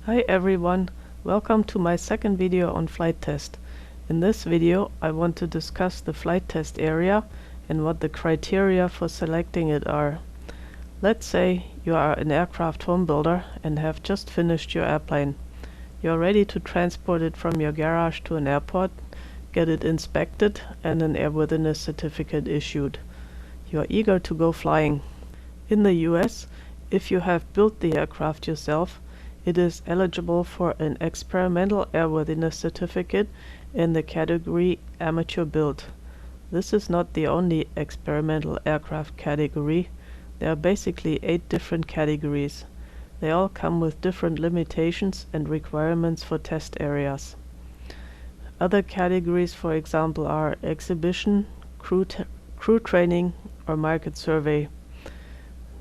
Hi everyone, welcome to my second video on flight test. In this video I want to discuss the flight test area and what the criteria for selecting it are. Let's say you are an aircraft home builder and have just finished your airplane. You are ready to transport it from your garage to an airport, get it inspected and an airworthiness certificate issued. You are eager to go flying. In the US, if you have built the aircraft yourself, it is eligible for an experimental airworthiness certificate in the category amateur build. This is not the only experimental aircraft category. There are basically 8 different categories. They all come with different limitations and requirements for test areas. Other categories, for example, are exhibition, crew training, or market survey.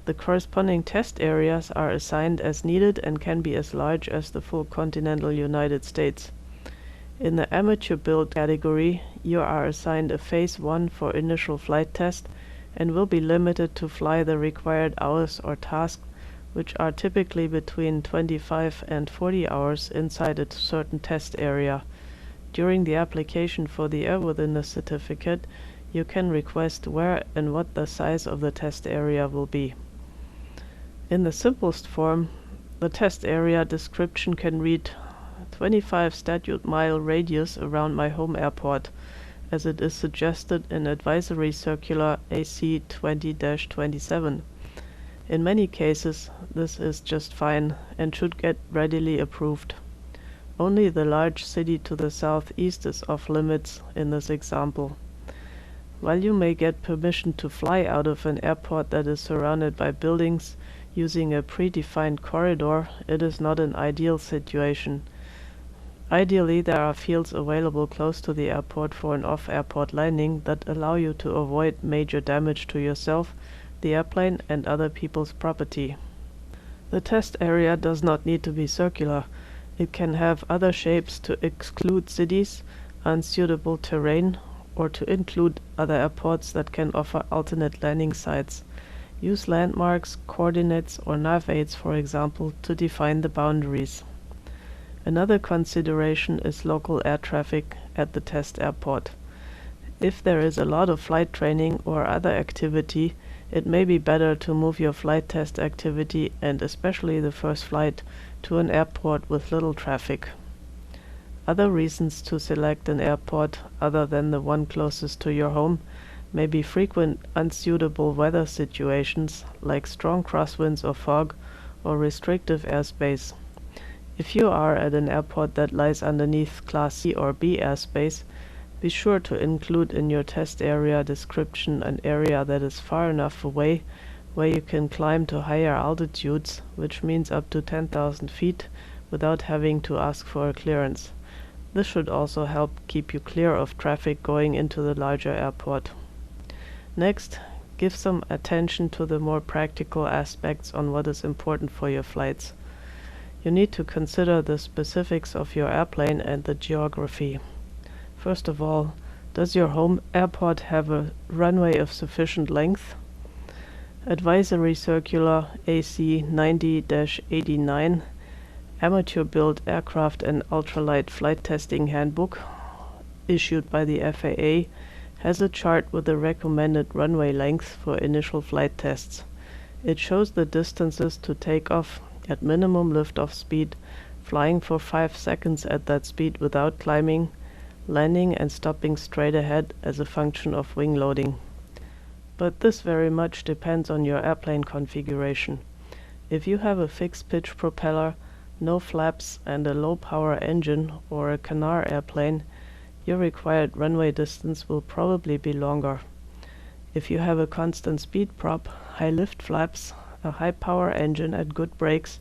The corresponding test areas are assigned as needed and can be as large as the full continental United States. In the amateur build category, you are assigned a Phase 1 for initial flight test and will be limited to fly the required hours or tasks, which are typically between 25 and 40 hours inside a certain test area. During the application for the airworthiness certificate, you can request where and what the size of the test area will be. In the simplest form, the test area description can read 25 statute mile radius around my home airport, as it is suggested in Advisory Circular AC 20-27. In many cases, this is just fine and should get readily approved. Only the large city to the southeast is off limits in this example. While you may get permission to fly out of an airport that is surrounded by buildings using a predefined corridor, it is not an ideal situation. Ideally, there are fields available close to the airport for an off-airport landing that allow you to avoid major damage to yourself, the airplane, and other people's property. The test area does not need to be circular. It can have other shapes to exclude cities, unsuitable terrain, or to include other airports that can offer alternate landing sites. Use landmarks, coordinates, or nav aids, for example, to define the boundaries. Another consideration is local air traffic at the test airport. If there is a lot of flight training or other activity, it may be better to move your flight test activity, and especially the first flight, to an airport with little traffic. Other reasons to select an airport other than the one closest to your home may be frequent unsuitable weather situations like strong crosswinds or fog, or restrictive airspace. If you are at an airport that lies underneath Class C or B airspace, be sure to include in your test area description an area that is far enough away where you can climb to higher altitudes, which means up to 10,000 feet, without having to ask for a clearance. This should also help keep you clear of traffic going into the larger airport. Next, give some attention to the more practical aspects on what is important for your flights. You need to consider the specifics of your airplane and the geography. First of all, does your home airport have a runway of sufficient length? Advisory Circular AC 90-89, Amateur Built Aircraft and Ultralight Flight Testing Handbook, issued by the FAA, has a chart with the recommended runway length for initial flight tests. It shows the distances to take off at minimum liftoff speed, flying for 5 seconds at that speed without climbing, landing and stopping straight ahead as a function of wing loading. But this very much depends on your airplane configuration. If you have a fixed pitch propeller, no flaps, and a low power engine or a canard airplane, your required runway distance will probably be longer. If you have a constant speed prop, high lift flaps, a high power engine and good brakes,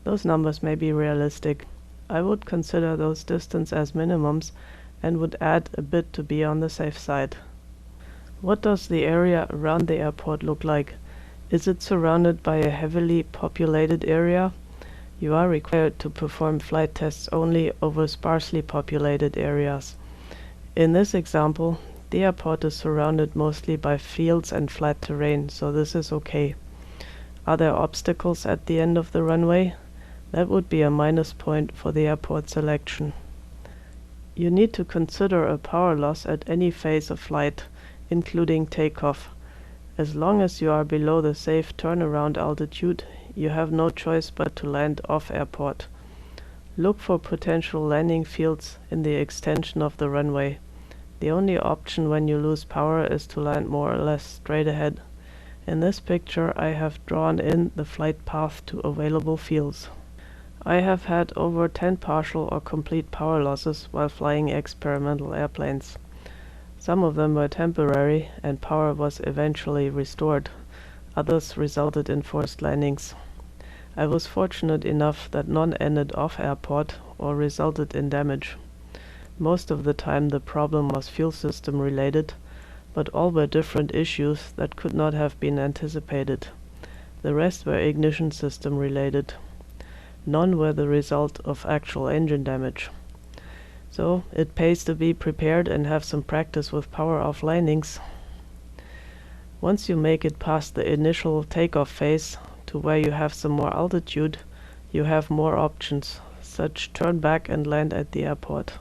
those numbers may be realistic. I would consider those distances as minimums and would add a bit to be on the safe side. What does the area around the airport look like? Is it surrounded by a heavily populated area? You are required to perform flight tests only over sparsely populated areas. In this example, the airport is surrounded mostly by fields and flat terrain, so this is okay. Are there obstacles at the end of the runway? That would be a minus point for the airport selection. You need to consider a power loss at any phase of flight, including takeoff. As long as you are below the safe turnaround altitude, you have no choice but to land off airport. Look for potential landing fields in the extension of the runway. The only option when you lose power is to land more or less straight ahead. In this picture I have drawn in the flight path to available fields. I have had over 10 partial or complete power losses while flying experimental airplanes. Some of them were temporary and power was eventually restored. Others resulted in forced landings. I was fortunate enough that none ended off airport or resulted in damage. Most of the time the problem was fuel system related, but all were different issues that could not have been anticipated. The rest were ignition system related. None were the result of actual engine damage. So it pays to be prepared and have some practice with power off landings. Once you make it past the initial takeoff phase to where you have some more altitude, you have more options, such turn back and land at the airport.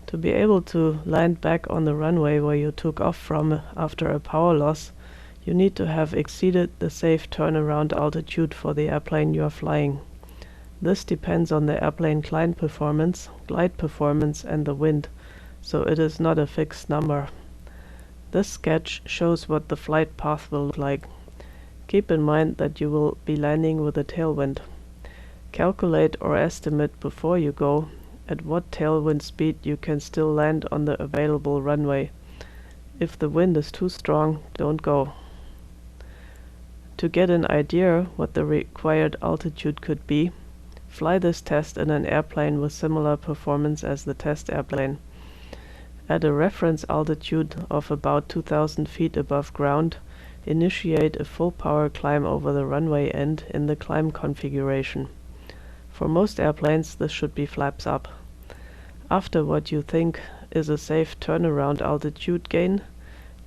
To be able to land back on the runway where you took off from after a power loss, you need to have exceeded the safe turnaround altitude for the airplane you are flying. This depends on the airplane glide performance, and the wind, so it is not a fixed number. This sketch shows what the flight path will look like. Keep in mind that you will be landing with a tailwind. Calculate or estimate before you go at what tailwind speed you can still land on the available runway. If the wind is too strong, don't go. To get an idea what the required altitude could be, fly this test in an airplane with similar performance as the test airplane. At a reference altitude of about 2,000 feet above ground, initiate a full power climb over the runway end in the climb configuration. For most airplanes this should be flaps up. After what you think is a safe turnaround altitude gain,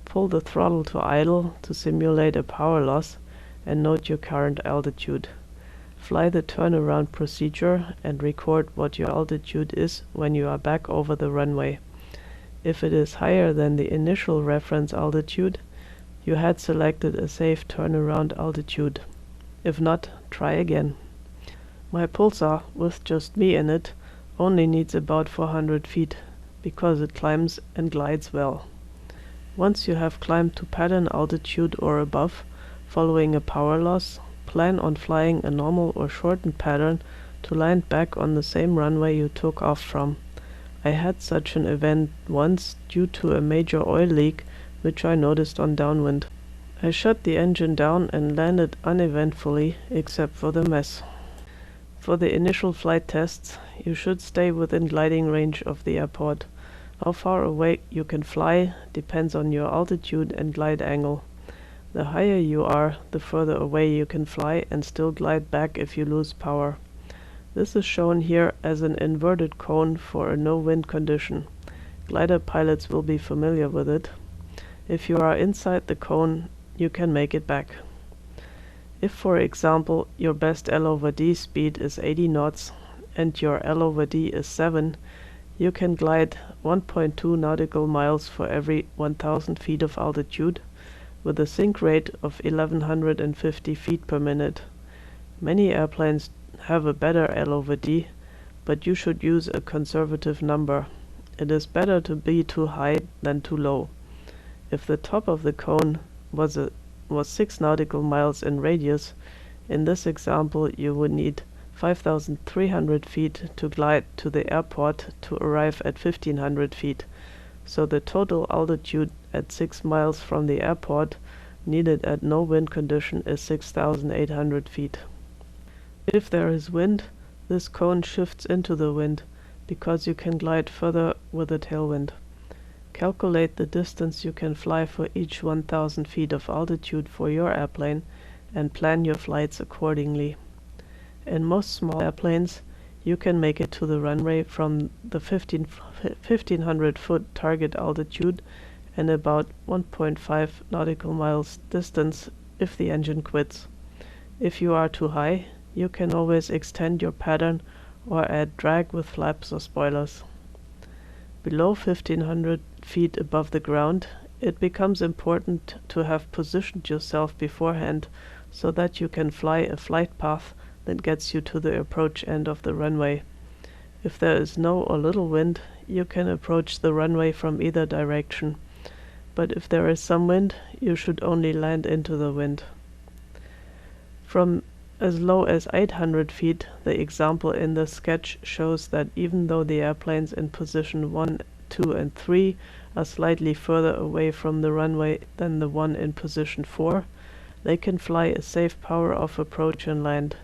pull the throttle to idle to simulate a power loss and note your current altitude. Fly the turnaround procedure and record what your altitude is when you are back over the runway. If it is higher than the initial reference altitude, you had selected a safe turnaround altitude. If not, try again. My pulsar, with just me in it, only needs about 400 feet, because it climbs and glides well. Once you have climbed to pattern altitude or above, following a power loss, plan on flying a normal or shortened pattern to land back on the same runway you took off from. I had such an event once due to a major oil leak which I noticed on downwind. I shut the engine down and landed uneventfully except for the mess. For the initial flight tests, you should stay within gliding range of the airport. How far away you can fly depends on your altitude and glide angle. The higher you are, the further away you can fly and still glide back if you lose power. This is shown here as an inverted cone for a no-wind condition. Glider pilots will be familiar with it. If you are inside the cone, you can make it back. If, for example, your best L/D speed is 80 knots and your L/D is 7, you can glide 1.2 nautical miles for every 1,000 feet of altitude, with a sink rate of 1150 feet per minute. Many airplanes have a better L/D, but you should use a conservative number. It is better to be too high than too low. If the top of the cone was 6 nautical miles in radius, in this example you would need 5,300 feet to glide to the airport to arrive at 1,500 feet. So the total altitude at 6 miles from the airport needed at no wind condition is 6,800 feet. If there is wind, this cone shifts into the wind, because you can glide further with a tailwind. Calculate the distance you can fly for each 1,000 feet of altitude for your airplane and plan your flights accordingly. In most small airplanes, you can make it to the runway from the 1,500 foot target altitude and about 1.5 nautical miles distance if the engine quits. If you are too high, You can always extend your pattern or add drag with flaps or spoilers. Below 1500 feet above the ground, it becomes important to have positioned yourself beforehand so that you can fly a flight path that gets you to the approach end of the runway. If there is no or little wind, you can approach the runway from either direction, but if there is some wind, you should only land into the wind. From as low as 800 feet, the example in the sketch shows that even though the airplanes in position 1, 2 and 3 are slightly further away from the runway than the one in position 4, they can fly a safe power-off approach and land.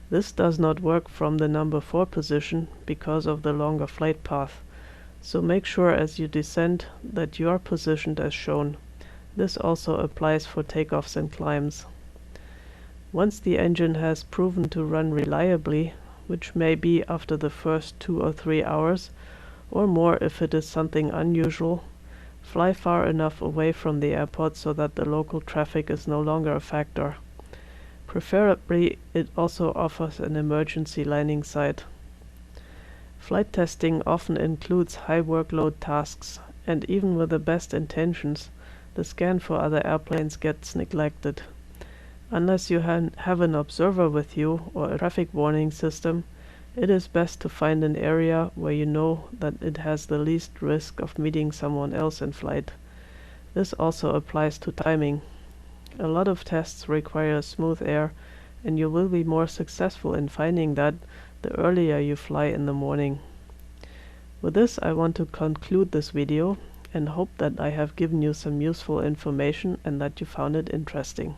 This does not work from the number 4 position because of the longer flight path, so make sure as you descend that you are positioned as shown. This also applies for takeoffs and climbs. Once the engine has proven to run reliably, which may be after the first 2 or 3 hours, or more if it is something unusual, fly far enough away from the airport so that the local traffic is no longer a factor. Preferably, it also offers an emergency landing site. Flight testing often includes high workload tasks, and even with the best intentions, the scan for other airplanes gets neglected. Unless you have an observer with you or a traffic warning system, it is best to find an area where you know that it has the least risk of meeting someone else in flight. This also applies to timing. A lot of tests require smooth air, and you will be more successful in finding that the earlier you fly in the morning. With this, I want to conclude this video and hope that I have given you some useful information and that you found it interesting.